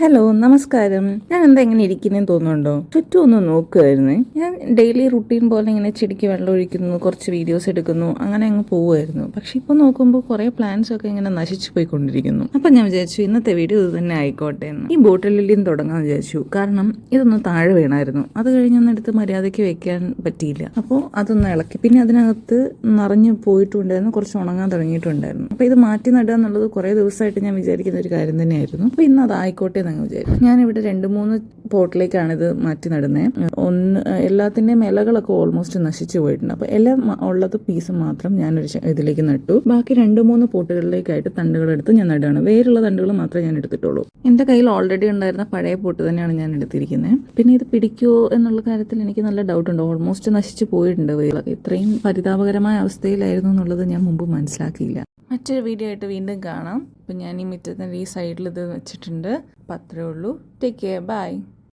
Hello നമസ്കാരം. ഞാൻ എന്താ ഇങ്ങനെ ഇരിക്കുന്നതെന്ന് തോന്നുന്നുണ്ടോ? ചുറ്റും ഒന്ന് നോക്കുമായിരുന്നു. ഞാൻ ഡെയിലി റുട്ടീൻ പോലെ ഇങ്ങനെ ചെടിക്ക് വെള്ളം ഒഴിക്കുന്നു, കുറച്ച് വീഡിയോസ് എടുക്കുന്നു, അങ്ങനെ അങ്ങ് പോവുമായിരുന്നു. പക്ഷെ ഇപ്പോൾ നോക്കുമ്പോൾ കുറേ പ്ലാന്റ്സ് ഒക്കെ ഇങ്ങനെ നശിച്ചു പോയിക്കൊണ്ടിരിക്കുന്നു. അപ്പം ഞാൻ വിചാരിച്ചു ഇന്നത്തെ വീഡിയോ ഇത് തന്നെ ആയിക്കോട്ടെ എന്ന്. ഈ ബോട്ടിൽ ലില്ലിയും തുടങ്ങാൻ വിചാരിച്ചു. കാരണം ഇതൊന്ന് താഴെ വീണായിരുന്നു. അത് കഴിഞ്ഞൊന്നെടുത്ത് മര്യാദയ്ക്ക് വെക്കാൻ പറ്റിയില്ല. അപ്പോൾ അതൊന്ന് ഇളക്കി. പിന്നെ അതിനകത്ത് നിറഞ്ഞു പോയിട്ടുണ്ടായിരുന്നു, കുറച്ച് ഉണങ്ങാൻ തുടങ്ങിയിട്ടുണ്ടായിരുന്നു. അപ്പോൾ ഇത് മാറ്റി നടുക എന്നുള്ളത് കുറേ ദിവസമായിട്ട് ഞാൻ വിചാരിക്കുന്ന ഒരു കാര്യം തന്നെയായിരുന്നു. അപ്പോൾ ഇന്ന് അതായിക്കോട്ടെ വിചാരിച്ചു. ഞാനിവിടെ 2-3 പോട്ടിലേക്കാണ് ഇത് മാറ്റി നടുന്നത്. എല്ലാത്തിൻ്റെയും ഇലകളൊക്കെ ഓൾമോസ്റ്റ് നശിച്ചു പോയിട്ടുണ്ട്. അപ്പോൾ ഇല ഉള്ളത് പീസ് മാത്രം ഞാനൊരു ഇതിലേക്ക് നട്ടു. ബാക്കി 2-3 പോട്ടുകളിലേക്കായിട്ട് തണ്ടുകളെടുത്ത് ഞാൻ നടുകയാണ്. വേറുള്ള തണ്ടുകൾ മാത്രമേ ഞാൻ എടുത്തിട്ടുള്ളൂ. എൻ്റെ കയ്യിൽ ഓൾറെഡി ഉണ്ടായിരുന്ന പഴയ പോട്ട് തന്നെയാണ് ഞാൻ എടുത്തിരിക്കുന്നത്. പിന്നെ ഇത് പിടിക്കുമോ എന്നുള്ള കാര്യത്തിൽ എനിക്ക് നല്ല ഡൗട്ടുണ്ട്. ഓൾമോസ്റ്റ് നശിച്ചു പോയിട്ടുണ്ട്. വേളൊക്കെ ഇത്രയും പരിതാപകരമായ അവസ്ഥയിലായിരുന്നു എന്നുള്ളത് ഞാൻ മുമ്പ് മനസ്സിലാക്കിയില്ല. മറ്റൊരു വീഡിയോ ആയിട്ട് വീണ്ടും കാണാം. അപ്പം ഞാൻ ഈ മുറ്റത്തിൻ്റെ ഈ സൈഡിൽ ഇത് വെച്ചിട്ടുണ്ട്. അപ്പം അത്രേ ഉള്ളൂ. Take care. ബൈ.